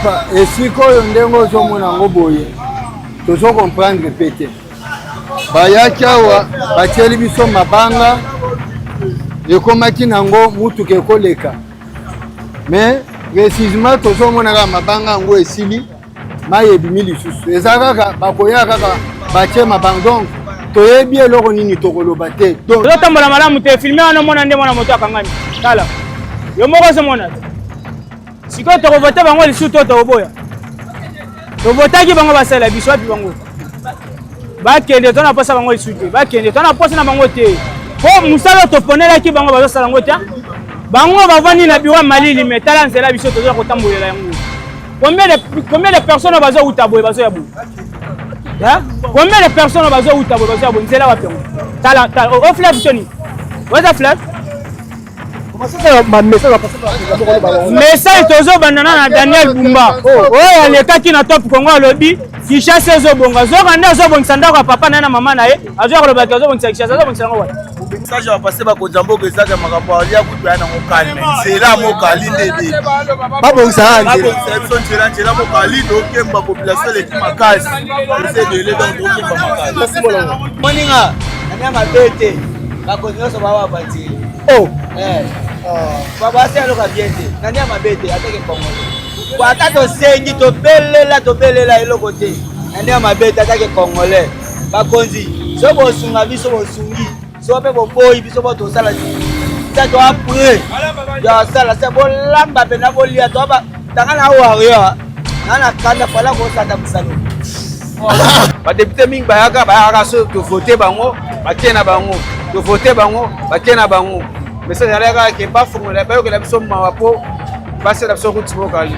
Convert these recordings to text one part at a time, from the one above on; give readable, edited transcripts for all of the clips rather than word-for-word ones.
papa esikoyo ndengo ozomona ngo boye tozo comprendre pete bayaki awa batieli biso mabanga ekomaki nango mutuka ekoleka mais précisément tozomonaka mabanga yango esili mai ebimi lisusu eza kaka bakoya kaka batie mabanga donc toyebi eloko nini tokoloba te tozotambola malamu te filme wana omona nde mwana moto akangami tala yo moko ozomona te sikoyo tokovote bango lisusu to tokoboya tovotaki bango basala biso wapi bango bakende tona posa bango lisusu te bakende tona posa na bango te po musala toponelaki bango bazosala yango te bango bavandi na biro malili mais tala nzela biso tozoya kotambolela yango combien de personnes bazouta boye bazoya boye combien de personnes bazouta boye bazoya boye nzela wapi yango tala o flash toni waza flash message tozobandana na Daniel Bumba oyo alekaki na Top Congo alobi Kishasa ezobonga zoka nde azobongisa ndako ya papa na mama na ye azoya kolobaki azobongisa Kishasa azobongisa yango wapi message va passer bakonjambo que ça makambo alia kutu na mokalme sera mokali ndede babongisa njera mokali dokemba population le makasi c'est de le donc dokemba makasi moninga anyama bete bakonyoso bawa bati baba se aloka biente nani amabete ateke kongolo kwa tato sengi to belela eloko te nani amabete ateke kongole bakonzi so bosunga biso bosungi so pe boboyi biso boto sala ça doit après ya sala c'est bon lamba bena bolia to ba tangana waria nana kanda pala ko sata musalo ba député mingi bayaka so to voter bango bakena bango to voter bango bakena bango mais ça n'allait que pas formuler pas que la personne m'a pas passer la personne route locale.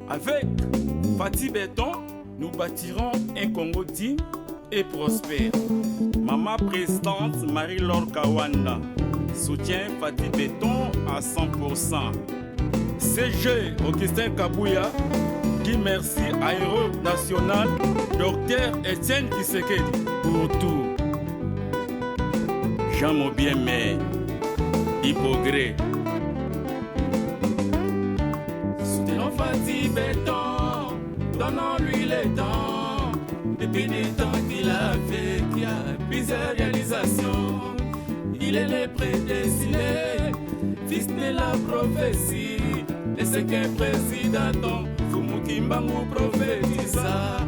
Avec Fatih Béton, nous bâtirons un Congo digne et prospère. Maman présidente Marie-Laure Kawanda soutient Fatih Béton à 100%. CG Augustin Kabouya qui merci à Héros National Dr Etienne Tshisekedi pour tout. Jean Mobiemé, Hippogré. Soutenons Fatih Béton, donnons-lui les temps. Depuis des temps qu'il a fait, qu'il y a plusieurs réalisations. Il est le prédestiné, fils de la prophétie. Le cinquième président, Fumukimbangu prophétisa.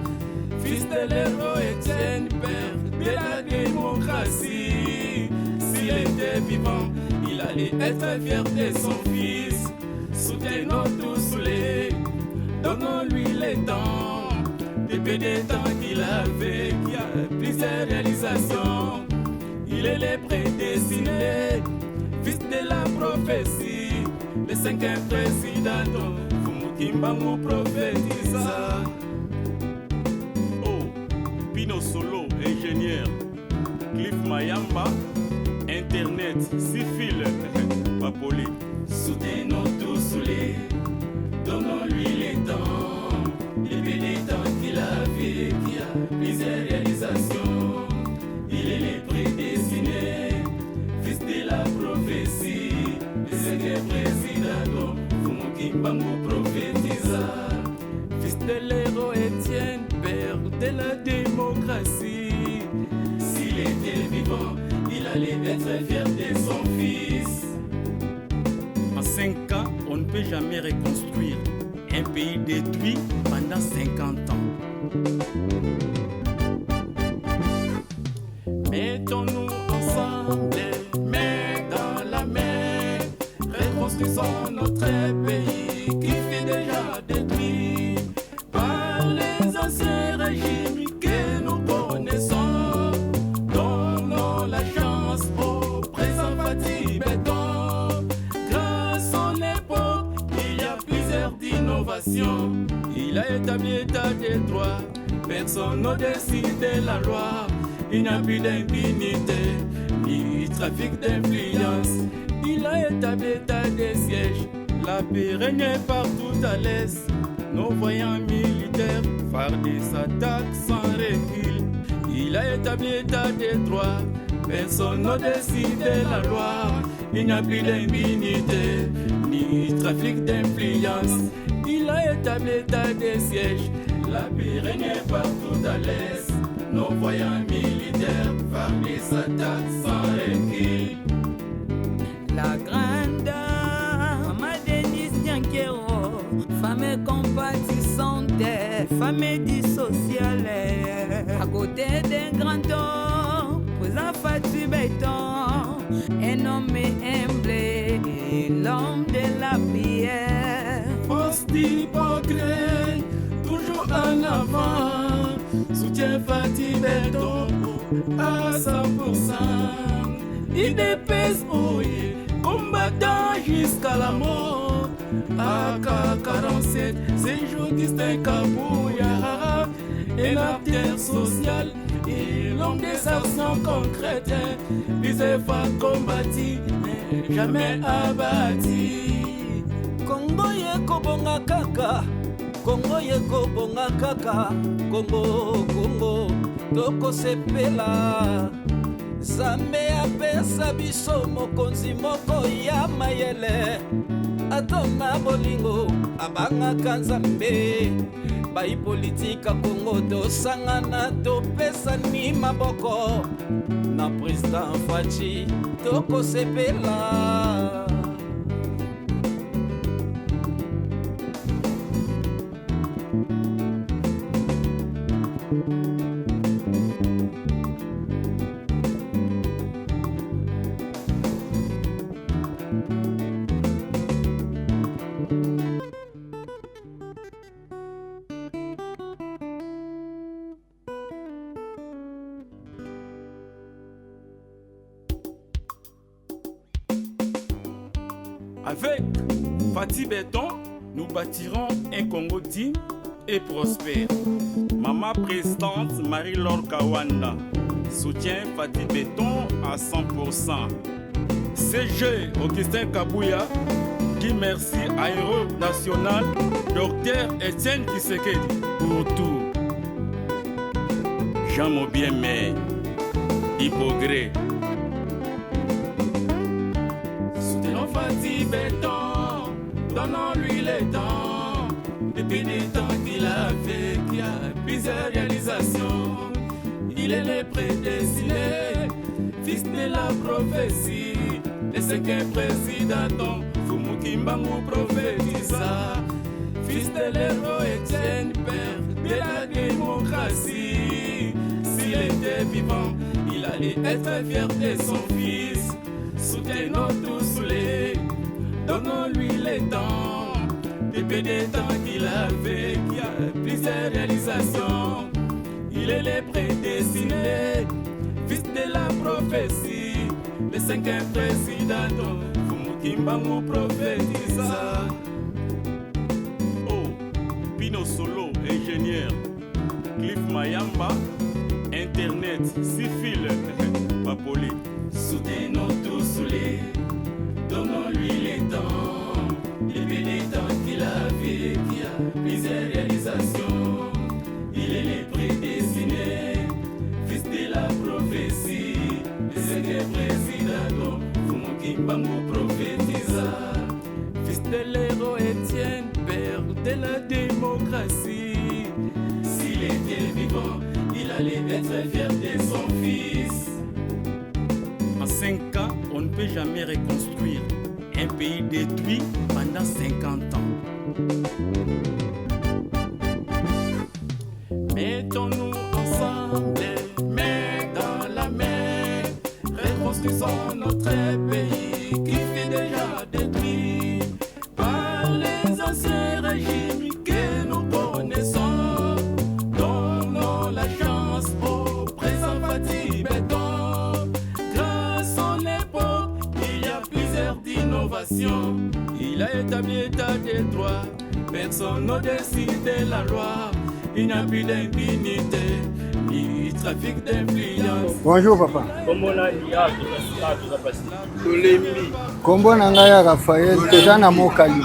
Fils de l'héros Etienne, père de la démocratie. S'il était vivant, il allait être fier de son fils. Soutenons tous les, donnons-lui les temps. Depuis des temps qu'il a fait, qu'il y a plusieurs réalisations. Il est le prédestiné, fils de la prophétie. Le cinquième président, Fumukimbangu prophétisa. Oh, Pino Solo, ingénieur. Cliff Mayamba, Internet, Sifil, Papoli. Soutenons tous les, donnons-lui les temps. Depuis les temps qu'il a fait, qu'il y a plusieurs réalisations. Il est le prédestiné, fils de la prophétie. Le secret président, Fumukimbangu prophétisa. Fils de l'héros Etienne, père de la démocratie. S'il était vivant, il allait être fier de son fils. En 5 ans, on ne peut jamais reconstruire un pays détruit pendant 50 ans. Mettons-nous ensemble, main dans la main, reconstruisons notre pays qui fut déjà détruit par les anciens régimes que nous connaissons. Donnons la chance au présent Fatih Béton. Grâce à son époque, il y a plusieurs d'innovations. Il a établi l'état des droits, personne au-dessus de la loi. Il n'y a plus d'impunité, ni trafic d'influence. Il a établi l'état des sièges, La paix régnait partout à l'est. Nos voyants militaires phare des attaques sans recul. Il a établi l'état des droits. Personne n'a décidé la loi. Il n'y a plus d'impunité ni trafic d'influence. Il a établi l'état des sièges. La paix régnait partout à l'est. Nos voyants militaires phare des attaques sans recul. La grande dame, Maman Denise Nyankero, femme compatissante, femme dissociale, à côté d'un grand homme, présent Fatou Béton, un homme humble, l'homme de la prière. Force d'hypocrite, toujours en avant, soutien Fatou Béton à 100%. Il dépèse, oui, combattant jusqu'à la mort. AK-47, c'est jour distinct Kabouya, un acteur social et l'homme des actions concrètes. Les efforts combattus, mais jamais abattus. Congo yeko bonga kaka, Congo yeko bonga kaka, Congo, Congo, toko sepela. Zambe apesa biso mokonzi moko ya mayele. Atona bolingo abangaka Nzambe. Bai politika Congo tosangana topesani maboko. Na président Fachi tokosepela. Avec Fatou Béton, nous bâtirons un Congo digne et prospère. Maman présidente Marie-Laure Kawanda soutient Fatou Béton à 100%. CG Augustin Kabouya dit merci à héros national Dr Etienne Tshisekedi pour tout. Jean Mobiemé, Hypogré. Soutenons Fatou Béton, donnons-lui le temps. Depuis des temps qu'il a fait, qu'il y a plusieurs réalisations. Il est le prédestiné, fils de la prophétie. Le cinquième président, Fumukimbangu prophétisa. Fils de l'héros Etienne, père de la démocratie. S'il était vivant, il allait être fier de son fils. Soutenons tous les, donnons-lui le temps. Depuis des temps qu'il a fait, qu'il y a plusieurs réalisations. Il est le prédestiné, fils de la prophétie. Le cinquième président, Fumukimbangu prophétisa. Oh, Pino Solo, ingénieur. Cliff Mayamba, Internet, Sifil, Papoli. Soutenons tous les, donnons-lui les temps. Depuis des temps qu'il a fait, qu'il y a plusieurs réalisations. Il est le prédestiné, fils de la prophétie. Le cinquième président, Fumukimbangu prophétisa. Fils de l'héros Etienne, père de la démocratie. S'il était vivant, il allait être fier de son fils. En 5 ans, on ne peut jamais reconstruire un pays détruit pendant 50 ans. Mettons-nous ensemble, main dans la main, reconstruisons notre pays qui fut déjà détruit par les anciens régimes que nous connaissons. Donnons la chance au présent Fatou Béton. Grâce à son époque, il y a plusieurs innovations. Il a établi l'état des droits, personne n'a décidé la loi. Il n'y a plus d'impunité du trafic d'influence. Bonjour papa. Comment on a dit tout ça passé? Kombo na ngai ya Raphaël toza na Mokali.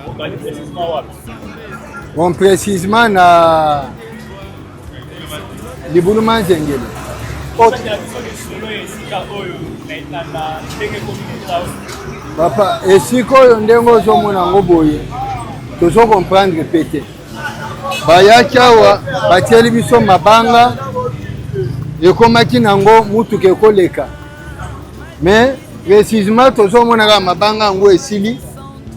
Mokali précisément wapi? Bon précisément na Libuluma Nzengele. Papa, esiko oyo ndenge ozomona yango boye tozo comprendre pete bayaki awa batieli biso mabanga ekomaki nango mutuka ekoleka mais précisément tozomonaka mabanga yango esili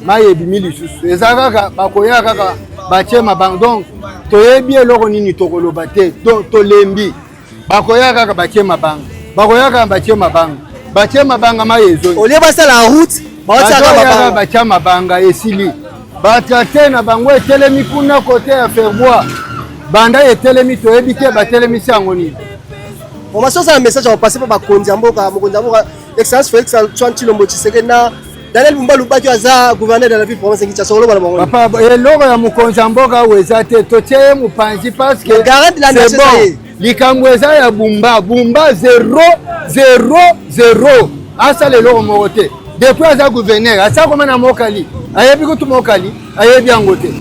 mai ebimi lisusu eza kaka bakoya kaka batie mabanga donc toyebi eloko nini tokoloba te tolembi bakoya kaka batie mabanga bakoya kaka batie mabanga mai ezoni olie basala la route batia mabanga esili batracteur na bango etelemi kuna kote ya Ferbois banda etelemi toyebi te batelemisi yango nini. On va sortir un message à passer par Bakonzi Amboka excellence Félix Antoine Tshilombo Tshisekedi na Daniel Bumba Lubaki aza gouverneur de la ville province Kinshasa solo bana bango. Papa eloko ya Mokonzi Amboka weza te totie mupanzi parce que garante la nation likambo eza ya Bumba 0-0-0 asa lelo moko te depuis aza gouverneur asa koma na Mokali ayebi kutu Mokali ayebi yango te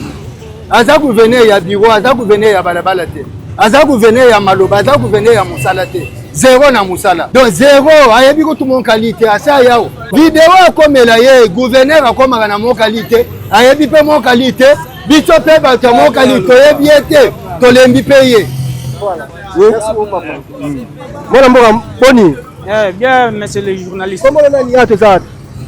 aza gouverneur ya bureau aza gouverneur ya balabala te aza gouverneur ya maloba aza gouverneur ya musala te 0 na musala donc 0 ayebi kutu Mokali te asa yao video akomela ye gouverneur akomaka na Mokali te ayebi pe Mokali te biso pe bato Mokali toyebi ete tolembi pe ye. Voilà. Merci beaucoup papa. Voilà mboka boni. Bien monsieur le journaliste. Comment on a ni ato ça?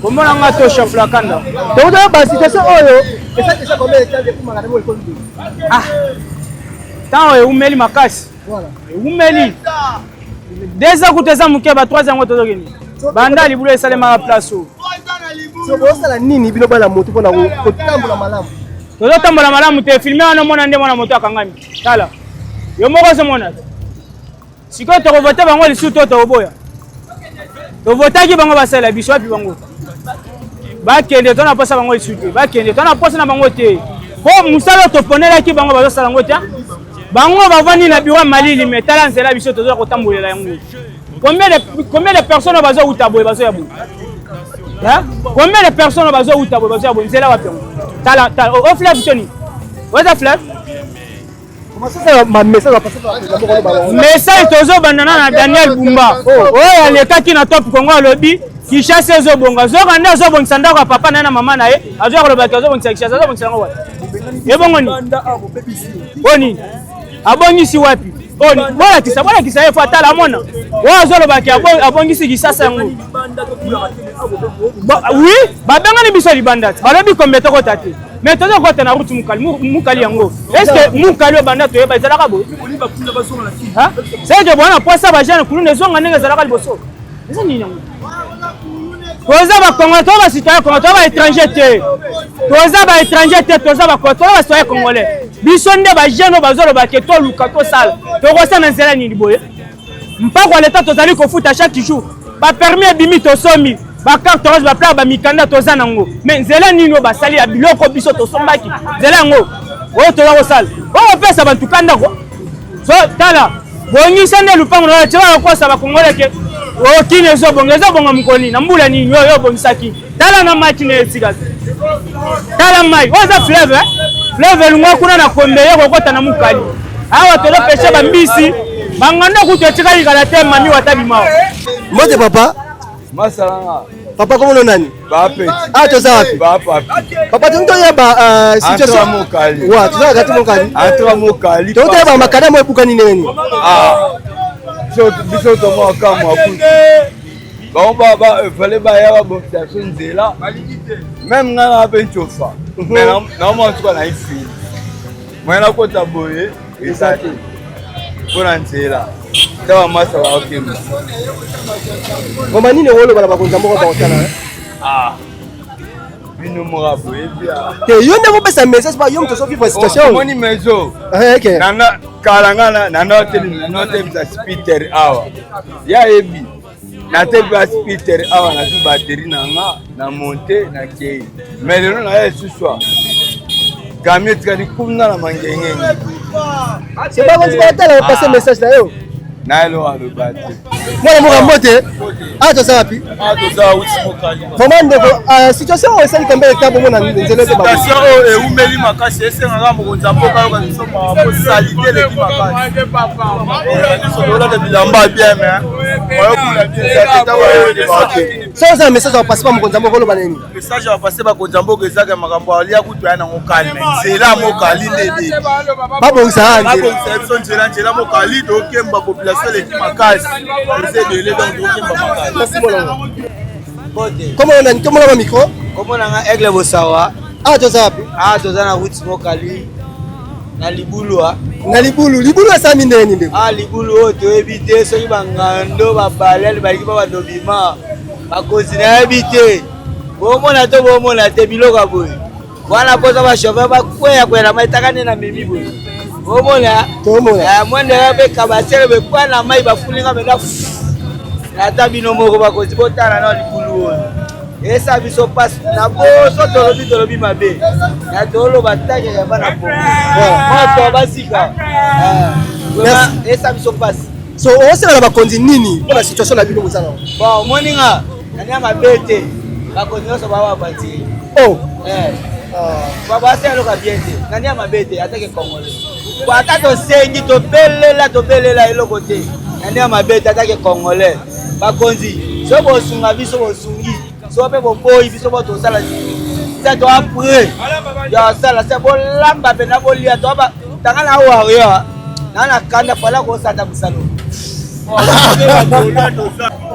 Comment on a to chef la kanda? Donc ba situation oyo et ça déjà combien de temps depuis makana mo ekondi? Ah. Tant umeli makasi. Voilà. Umeli. Déjà kuteza muke ba 3 ans tozokeni. Banda libulo esalema place o. So bo sala nini bino bala moto pona ko tambola malamu. Tozotambola malamu te filmer wana mona nde mwana moto akangami. Tala. Yo moko se mona. Siko to voter bango lisu to boya. To voter ki bango basala biso api bango. Ba kende to na posa bango lisu te. Ba kende to na posa na bango te. Ko musala to ponela ki bango bazo sala ngo te. Bango bavandi na biwa malili metala nzela biso to ko tambolela yango. Combien de personnes bazo utaboye bazo ya bu. Hein? Combien de personnes bazo utaboye bazo ya bu nzela wapi yango. Tala au fleuve toni. What's a fleuve? Comment ça c'est ma message à passer par message tozo bandana na Daniel Bumba. Oh alekaki na top Congo alobi ki chasse zo bonga. Zo kanda zo bongisa ndako papa na mama na ye. Azo ko lobaki zo bongisa chasse zo bongisa ngo wapi. Ebongo ni. Boni. Abongisi wapi? Boni. Bola kisa ye fatala mona. Wa zo lobaki abongisi kisasa ngo. Oui, babenga ni biso libanda. Balobi kombeto ko tate. Mais tu as quoi na route Mukali yango. Est-ce que Mukali banda to yeba ezalaka bo? Hein? C'est que bona posa ba jeune kulu nezonga ndenge ezalaka liboso. Eza nini yango? Toza ba Congolais, to ba citoyen Congolais, to ba étranger te. Toza ba étranger te, toza ba citoyen Congolais. Biso nde ba jeune bazolo ba ke to luka to sala. To kosa na nzela nini boye? Mpako wa leta tozali ko futa chaque jour. Ba permis bimi to somi. Ba carte rose ba pla ba mikanda toza nango mais nzela nino ba sali ya biloko biso to sombaki nzela ngo o to ko sala o pesa bantu kanda ko so tala bongisa nde lupango na tshaba ko sa ba Congolais ke o kine zo bonga mukoni na mbula ni yo bongisaki tala na match ne tsika tala mai o za fleuve fleuve lungo kuna na kombe yo ko na Mukali awa to lo pesa ba mbisi banganda ku to tshika ikala te mami watabi mao Mote papa Masalanga. Papa comment on a ni? Bapeti. Ah tu sais Bapa. Papa tu ntoya ba situation Mokali. Wa tu sais gati Mokali. Entre Mokali. Tu ntoya ba makada mo epuka nini nini? Ah. Biso to mo kama ku. Ba fallait ba ya ba station nzela. Même ngana ba nchofa. Mais na mo tsuka na ifi. Mwana ko taboye esati. Pona nzela. Dawa masa wa okimba. Ngoma nini wolo bala bakonza moko ba otana? Ah. Bino morabo ebia. Te yo ne mo pesa message ba yo mto so vivre situation. Moni mezo. Okay. Nana kalangana nana hotel za Peter awa. Ya ebi. Na tebe Peter awa na tu batterie nanga na monter na kei. Mais le na ya suswa. Kamio tikali kumna na mangengenge. C'est pas comme si on a passé message là. Nailo alobate. Mwana moka mbote. Ah to sapi. Ah to za uti mokali. Comment ndeko situation o esali combien de temps bomo na nzela te ba. Situation o e umeli makasi esenga mokonza mboka yo kanso ma po salite le makasi. Sola de bilamba bien mais. Oyo kula bien ça ta wa de baké. Ça c'est un message à passer pas mokonza mboka lo baneni. Message à passer ba konza mboka ezaka makambo alia kutu yana ngokalme. Nzela mokali ndede. Babo ça. Babo ça nzela mokali do kemba population. Comment on a un micro? Comment on a aigle bosawa? Ah, tu sais. Ah, tu sais na route mokali. Na libulu ah. Na libulu, libulu ça mine ni. Ah, libulu to éviter ceux qui bangando ba balel ba kiba ba dobima. Ba kozina éviter. Bomona to bomona te biloko boy. Wana poza ba chauffeur ba kwela maitaka na mimi boy. Omona mwende yabe kabasere be kwa na mai bafulinga benda na tabino moko bakozi botana na likulu esa biso passe na boso tolobi mabe na tolo batake ya bana po moto basika esa biso passe so on sait la bakonzi nini pour la situation la bino mosala bon moninga na mabete bakonzi so ba bati oh baba c'est loka bien te nani mabete atake congolais kwa tato sengi to belela eloko te nani mabete atake congolais bakonzi so bo sunga biso bo sungi so pe bo boyi biso bo to sala ça to après ya sala c'est bo lamba pe na bo lia to ba tangana wa na kanda pala ko sata busalo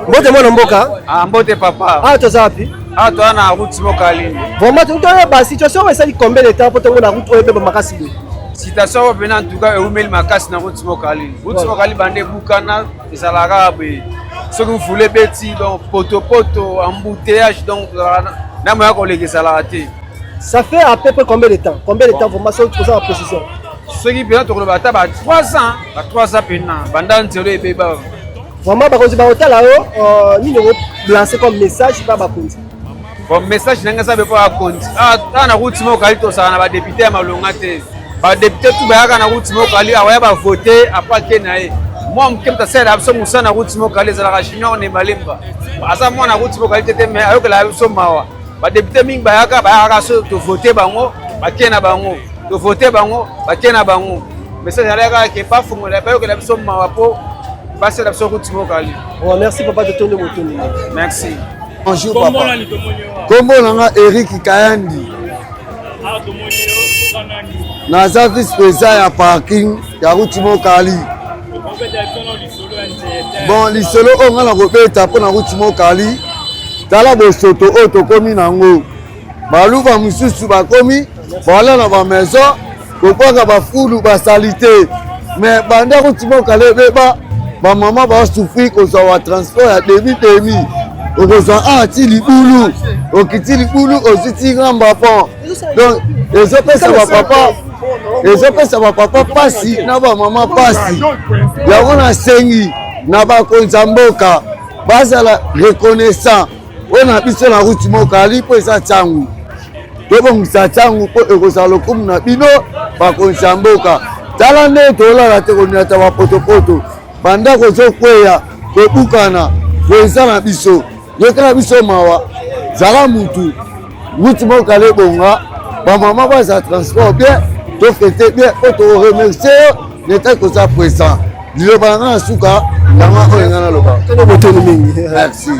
mbote mwana mboka mbote papa ah to zapi ah to na route mokali vraiment tu dois ba situation ça dit combien de temps pour ton la route oyo pe makasi de situation au en tout cas eumeli makasi na route mokali bande bukana ezalaka be ce que vous voulez beti donc poto embouteillage donc na moya ko lekisa la raté ça fait à peu près combien de temps vraiment ça pour ça en précision ce qui peut être le bata ba 3 ans pena banda nzelo ebeba vraiment bakonzi ba hôtel là ni ngo lancer comme message pas bakonzi bon message nanga sabe pas bakonzi na route mokali to sana ba député ya malonga te ba député tout bayaka na route mokali awaya ba voter apake na ye moi mkemta sera abso musana route mokali za la junior ne malemba asa moi na route mokali te mais ayoka la abso mawa ba député mingi bayaka so to voter bango bakena bango to voter bango bakena bango message alaka ke pas fungola bayoka la abso mawa po passer la route mokali. Oh merci papa de tourner moto. Merci. Bonjour papa. Kombo nanga Eric Kayandi. Naza vice président ya parking ya route mokali. Bon lisolo onga na kobeta po na route mokali. Tala bosoto o to komi nango. Baluba mususu bakomi bala na ba maison kopaka ba fulu ba salité. Mais banda route mokali beba ba maman ba souffrir ko za transport ya demi okoza ti libulu okiti libulu oziti ngamba pon donc ezopesa ba papa pasi na ba mama pasi yango na sengi na bakonza mboka bazala reconnaissant ona biso na route mokali po esa tsangu tobongisa tsangu po ekozala lokumu na bino bakonza mboka tala nde tolala te koniata bapotopoto banda kozokweya kobukana koeza na biso yekela biso mawa zala mutu route mokali bonga bamama baza transport bien to fete bien po to remercier l'État koza présent liloba na suka yanga oyo ngana loba to mingi merci